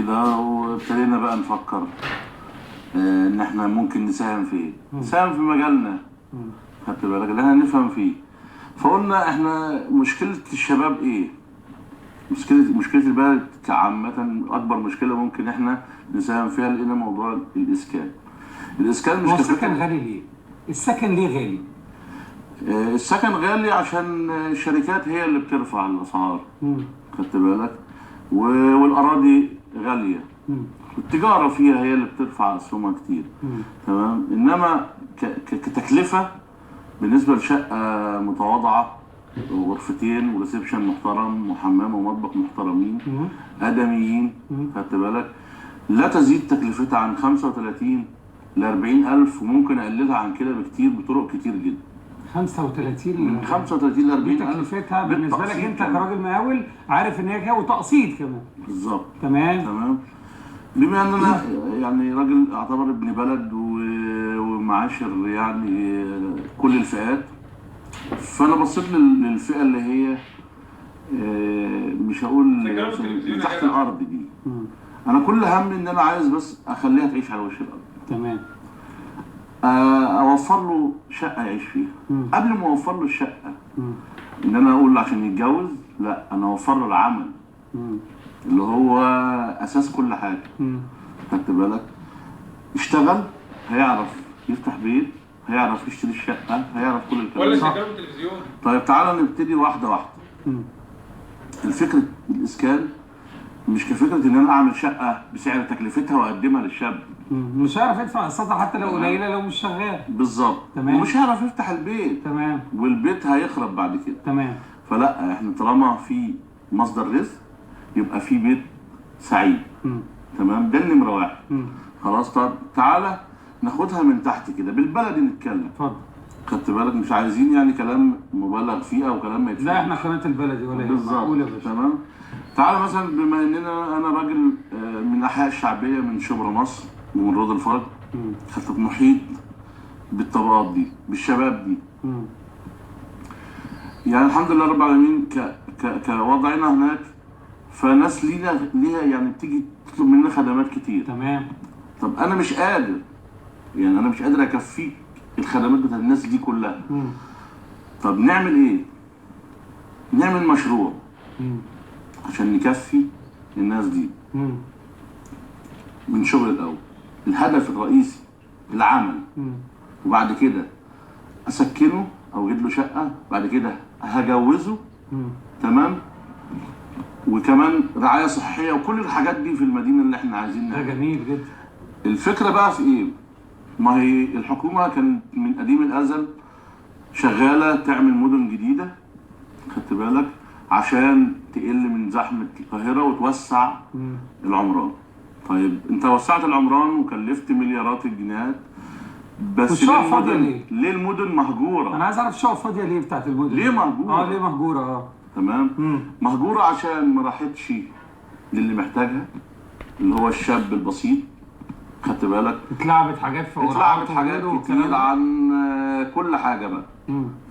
كده، وابتدينا بقى نفكر ان احنا ممكن نساهم في ايه؟ نساهم في مجالنا، خدت بالك اللي احنا نفهم فيه. فقلنا احنا مشكلة الشباب ايه؟ مشكلة البلد كعامة، أكبر مشكلة ممكن احنا نساهم فيها، لقينا موضوع الإسكان. الإسكان مش هو السكن غالي ليه؟ السكن ليه غالي؟ السكن غالي عشان الشركات هي اللي بترفع الأسعار، خدت بالك؟ والأراضي غالية، والتجارة فيها هي اللي بترفع أسهمها كتير، تمام؟ إنما كتكلفة بالنسبة لشقة متواضعة، غرفتين وريسبشن محترم وحمام ومطبخ محترمين آدميين، خدت بالك، لا تزيد تكلفتها عن 35 ل 40 ألف، وممكن أقللها عن كده بكتير بطرق كتير جدا. 35 من 35 ل 40 ألف تكلفتها بالنسبة لك أنت كراجل مقاول، عارف إن هي كده وتقسيط كمان. بالظبط. تمام. بما ان انا يعني راجل اعتبر ابن بلد ومعاشر يعني كل الفئات، فانا بصيت للفئه اللي هي مش هقول تحت الارض دي. انا كل همي ان انا عايز بس اخليها تعيش على وش الارض. تمام. اوفر له شقه يعيش فيها. قبل ما اوفر له الشقه ان انا اقول عشان يتجوز، لا، انا اوفر له العمل اللي هو اساس كل حاجه. خدت بالك؟ اشتغل هيعرف يفتح بيت، هيعرف يشتري الشقه، هيعرف كل الكلام ولا شغال التلفزيون. طيب تعالى نبتدي واحده واحده. الفكره الاسكان مش كفكره ان انا اعمل شقه بسعر تكلفتها واقدمها للشاب. مش هيعرف يدفع قسطها حتى لو قليله لو مش شغال. بالظبط. تمام. ومش هيعرف يفتح البيت. تمام. والبيت هيخرب بعد كده. تمام. فلا، احنا طالما في مصدر رزق يبقى في بيت سعيد. تمام، ده النمره واحد. خلاص. طب تعالى ناخدها من تحت كده بالبلدي نتكلم. اتفضل. خدت بالك؟ مش عايزين يعني كلام مبالغ فيه او كلام ما يتفهمش. لا، احنا قناه البلدي ولا ايه؟ بالظبط. تمام. تعالى مثلا، بما اننا انا راجل من الاحياء الشعبيه من شبرا مصر ومن رود الفرج، خدت محيط بالطبقات دي بالشباب دي. يعني الحمد لله رب العالمين كوضعنا هناك، فناس ليها يعني بتيجي تطلب مننا خدمات كتير. تمام. طب انا مش قادر، يعني انا مش قادر اكفيك الخدمات بتاعت الناس دي كلها. طب نعمل ايه؟ نعمل مشروع عشان نكفي الناس دي. من شغل الاول، الهدف الرئيسي العمل، وبعد كده اسكنه او اجيب له شقه، بعد كده هجوزه. تمام. وكمان رعايه صحيه وكل الحاجات دي في المدينه اللي احنا عايزين نعملها. ده جميل جدا. الفكره بقى في ايه؟ ما هي الحكومه كانت من قديم الازل شغاله تعمل مدن جديده، خدت بالك، عشان تقل من زحمه القاهره وتوسع العمران. طيب انت وسعت العمران وكلفت مليارات الجنيهات، بس والشقق فاضيه ليه؟ ليه المدن مهجوره؟ انا عايز اعرف الشقق فاضيه ليه بتاعت المدن؟ ليه مهجوره؟ ليه مهجوره؟ تمام. مهجوره عشان ما راحتش للي محتاجها، اللي هو الشاب البسيط، خدت بالك. اتلعبت حاجات في اتلعبت حاجات كتير عن كل حاجه بقى.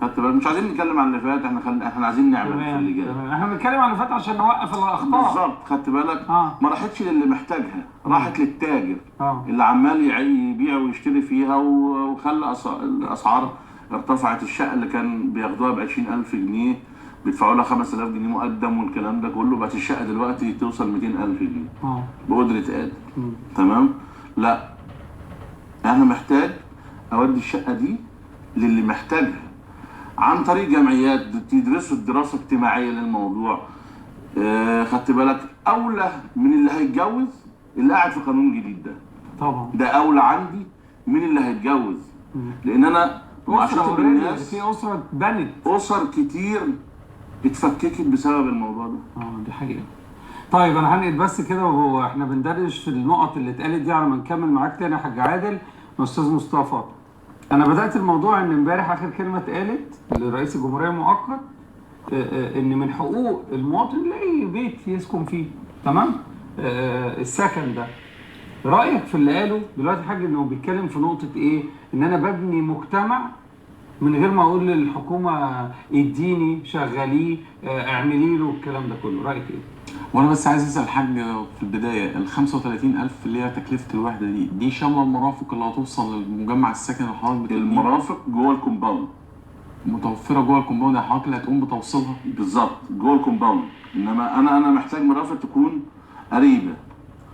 خدت بالك؟ مش عايزين نتكلم عن اللي فات، احنا عايزين نعمل في اللي جاي. احنا بنتكلم عن اللي فات عشان نوقف الاخطاء. بالظبط. خدت بالك؟ ما راحتش للي محتاجها، راحت للتاجر اللي عمال يبيع ويشتري فيها، وخلى الاسعار ارتفعت. الشقه اللي كان بياخدوها ب 20,000 جنيه بيدفعوا لها 5000 جنيه مقدم والكلام ده كله، بقت الشقه دلوقتي توصل 200,000 جنيه بقدره قادر. تمام. لا، انا محتاج اودي الشقه دي للي محتاجها عن طريق جمعيات تدرسوا دراسه اجتماعيه للموضوع. خدت بالك؟ اولى من اللي هيتجوز اللي قاعد في قانون جديد ده. طبعا ده اولى عندي من اللي هيتجوز، لان انا معاشرة الناس في اسره اتبنت، اسر كتير اتفككت بسبب الموضوع ده. دي حقيقه. طيب انا هنقل بس كده، وهو احنا بندردش في النقط اللي اتقالت دي على ما نكمل معاك تاني يا حاج عادل واستاذ مصطفى. انا بدات الموضوع ان امبارح اخر كلمه اتقالت لرئيس الجمهوريه المؤقت ان من حقوق المواطن يلاقي بيت يسكن فيه. تمام. السكن ده، رايك في اللي قاله دلوقتي حاج انه بيتكلم في نقطه ايه؟ ان انا ببني مجتمع من غير ما اقول للحكومه اديني شغليه اعملي له الكلام ده كله. رايك ايه؟ وانا بس عايز اسال حاج في البدايه، ال 35,000 اللي هي تكلفه الوحده دي شامله المرافق اللي هتوصل للمجمع السكني اللي حضرتك بتبنيه؟ المرافق جوه الكومباوند متوفره جوه الكومباوند، يعني حضرتك اللي هتقوم بتوصيلها؟ بالظبط جوه الكومباوند، انما انا محتاج مرافق تكون قريبه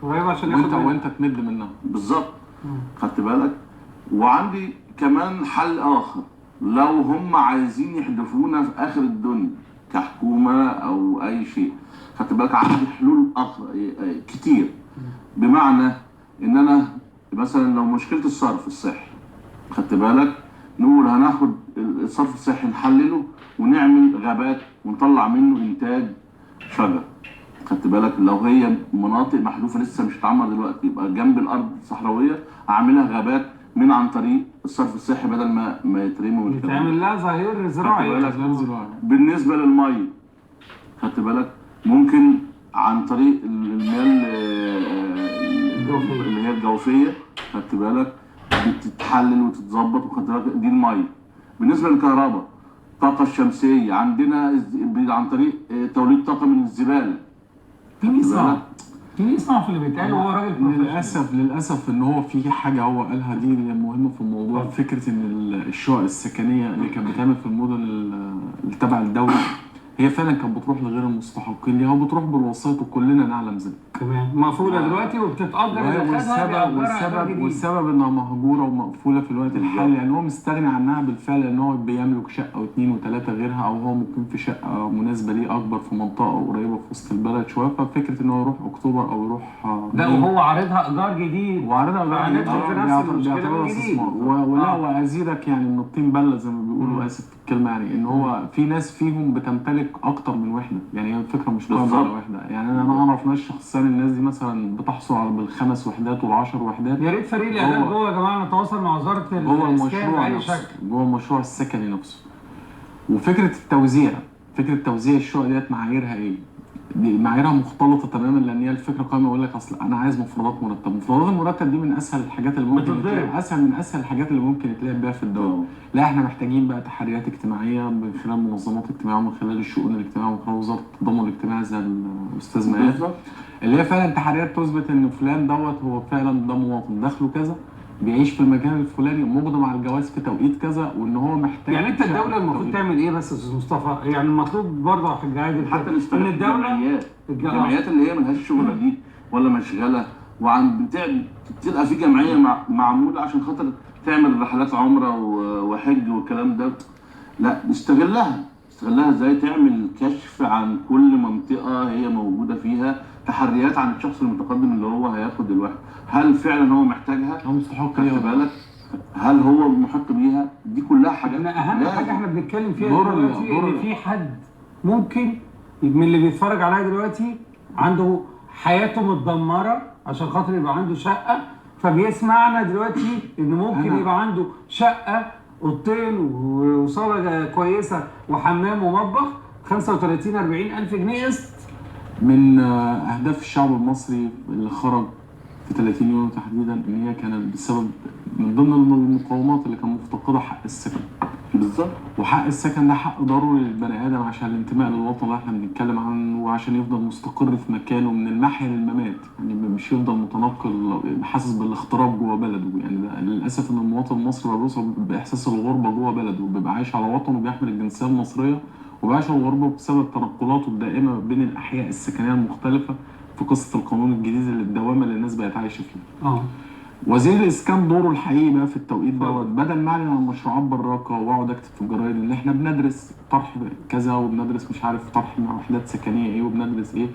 عشان وانت تمد منها. بالظبط. خدت بالك؟ وعندي كمان حل اخر، لو هم عايزين يحدفونا في اخر الدنيا كحكومه او اي شيء، خدت بالك؟ عندي حلول كتير. بمعنى ان انا مثلا لو مشكله الصرف الصحي، خدت بالك، نقول هناخد الصرف الصحي نحلله ونعمل غابات ونطلع منه انتاج شجر. خدت بالك؟ لو هي مناطق محذوفه لسه مش اتعمر دلوقتي، يبقى جنب الارض الصحراويه اعملها غابات عن طريق الصرف الصحي، بدل ما يترموا يتعمل لها ظهير زراعي. بالنسبه للميه، خدت بالك، ممكن عن طريق المياه اللي هي الجوفيه، خدت بالك، بتتحلل وتتظبط، وخدت بالك دي الميه. بالنسبه للكهرباء، الطاقه الشمسيه عندنا عن طريق توليد طاقه من الزباله. في يسمع في اللي بيتقال هو راجل للاسف ان هو في حاجه هو قالها دي مهمه في الموضوع، فكره ان الشقق السكنيه اللي كانت بتعمل في المدن اللي تبع الدوله هي فعلا كانت بتروح لغير المستحقين ليها وبتروح بالوسائط، وكلنا نعلم ذلك. تمام. مقفوله دلوقتي وبتتأجر. والسبب انها مهجوره ومقفوله في الوقت الحالي، يعني هو مستغني عنها بالفعل، ان هو بيملك شقه واثنين وثلاثه غيرها، او هو ممكن في شقه مناسبه ليه اكبر في منطقه قريبه في وسط البلد شويه. ففكره ان هو يروح اكتوبر او يروح لا، وهو عارضها ايجار جديد، بيعتبرها استثمار. ولا وازيدك يعني ان الطين بله زي ما بيقولوا، اسف في الكلمه، يعني ان هو في ناس فيهم بتمتلك اكتر من وحده، يعني هي الفكره مش قائمه على وحده. يعني انا اعرف ناس شخصيا الناس دي مثلا بتحصل على بالخمس وحدات وال10 وحدات. يا ريت فريق الاعداد جوه يا جماعه نتواصل مع وزاره المشروع نفسه، جوه المشروع السكني نفسه. وفكره توزيع الشقق ديت معاييرها ايه؟ دي معاييرها مختلطه تماما، لان هي الفكره قائمه يقول لك اصل انا عايز مفردات مرتب. مفردات المرتب دي من اسهل الحاجات اللي ممكن اسهل الحاجات اللي ممكن يتلعب بيها في الدوله. لا، احنا محتاجين بقى تحريات اجتماعيه من خلال منظمات اجتماعيه ومن خلال الشؤون الاجتماعيه ومن خلال وزاره التضامن الاجتماعي زي الاستاذ ماهر، اللي هي فعلا تحريات تثبت ان فلان هو فعلا ده مواطن دخله كذا، بيعيش في المكان الفلاني، مقدم على الجواز في توقيت كذا، وان هو محتاج. يعني انت الدوله المفروض تعمل ايه بس يا استاذ مصطفى؟ يعني المطلوب برضه يا حاج عادل حتى ان الدوله الجمعيات اللي هي ملهاش شغله دي ولا مشغله، تلقى في جمعيه معموله عشان خاطر تعمل رحلات عمره وحج والكلام ده. لا، نستغلها ازاي؟ تعمل كشف عن كل منطقه هي موجوده فيها، تحريات عن الشخص المتقدم اللي هو هياخد الوحده، هل فعلا هو محتاجها؟ هو مستحق ليها؟ خد بالك، هل هو محق بيها؟ دي كلها حاجات. اهم حاجه احنا بنتكلم فيها دلوقتي ان في حد ممكن من اللي بيتفرج عليها دلوقتي عنده حياته متدمره عشان خاطر يبقى عنده شقه، فبيسمعنا دلوقتي ان ممكن يبقى عنده شقه اوضتين وصاله كويسه وحمام ومطبخ 35 40 الف جنيه قسط. من اهداف الشعب المصري اللي خرج في 30 يونيو تحديدا ان هي كانت بسبب من ضمن المقومات اللي كان مفتقدها حق السكن. بالظبط. وحق السكن ده حق ضروري للبني ادم عشان الانتماء للوطن اللي احنا بنتكلم عنه، وعشان يفضل مستقر في مكانه من المحيا للممات، يعني مش يفضل متنقل حاسس بالاغتراب جوه بلده. يعني ده للاسف ان المواطن المصري بقى بيوصل باحساس الغربه جوه بلده، بيبقى عايش على وطنه وبيحمل الجنسيه المصريه وبيعيش على الغربه بسبب تنقلاته الدائمه بين الاحياء السكنيه المختلفه في قصه القانون الجديد اللي الدوامه اللي الناس بقت عايشه فيه. وزير الاسكان دوره الحقيقي بقى في التوقيت دوت، بدل ما اعلن عن مشروعات براقه واقعد اكتب في الجرايد ان احنا بندرس طرح كذا وبندرس مش عارف طرح وحدات سكنيه ايه وبندرس ايه،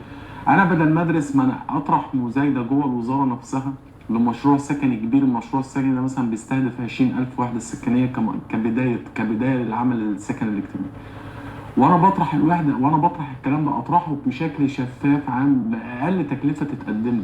انا بدل ما ادرس ما انا اطرح مزايده جوه الوزاره نفسها لمشروع سكني كبير. المشروع السكني ده مثلا بيستهدف 20,000 وحده سكنيه كبدايه للعمل السكن الاجتماعي. وانا بطرح الوحده وانا بطرح الكلام ده اطرحه بشكل شفاف عام باقل تكلفه تتقدم.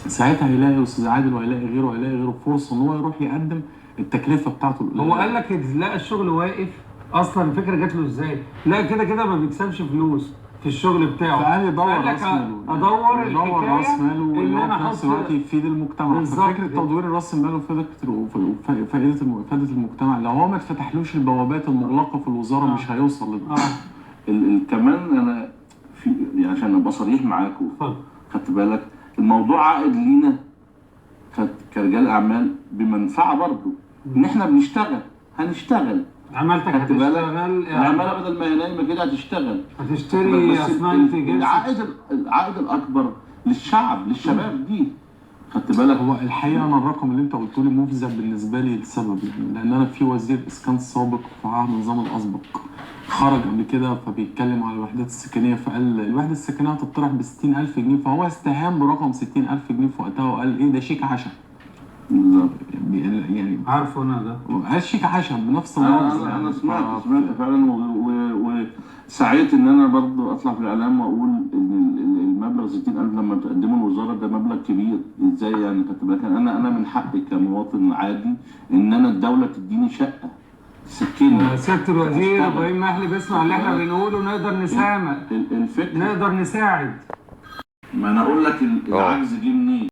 ساعتها هيلاقي استاذ عادل وهيلاقي غيره فرصه ان هو يروح يقدم التكلفه بتاعته. هو قال لك لا الشغل واقف اصلا، الفكره جات له ازاي؟ لا كده ما بيكسبش فلوس في الشغل بتاعه، فقال يدور راس ماله، ادور راس ماله اللي هو في نفس الوقت يفيد المجتمع. ففكره تدوير راس المال وفائده المجتمع لو هو ما اتفتحلوش البوابات المغلقه في الوزاره مش هيوصل كمان انا في عشان ابقى صريح معاكم. اتفضل. خدت بالك الموضوع عائد لينا كرجال اعمال بمنفعه برضه، ان احنا بنشتغل هنشتغل. عملتك هتشتغل، العماله بدل ما هي نايمه كده هتشتغل، هتشتري اسمنت العائد الاكبر للشعب للشباب دي. خدت بالك؟ هو الحقيقه انا الرقم اللي انت قلته لي مفزع بالنسبه لي لسبب، يعني لان انا في وزير اسكان سابق في عهد النظام الاسبق خرج قبل كده فبيتكلم على الوحدات السكنيه، فقال الوحده السكنيه هتطرح ب 60,000 جنيه، فهو استهان برقم 60,000 جنيه في وقتها وقال ايه ده شيك عشا. يعني عارفه انا ده قال شيك عشا بنفس اللفظ. انا سمعت فعلا وسعيت ان انا برضه اطلع في الاعلام واقول ان المبلغ 60,000 لما تقدمه الوزاره ده مبلغ كبير. ازاي يعني؟ خدت بالك انا من حقي كمواطن عادي ان انا الدوله تديني شقه سكني. سياده الوزير ابراهيم محلي بيسمع اللي احنا بنقوله، نقدر نساعد، الفكره نقدر نساعد. ما انا اقول لك العجز جه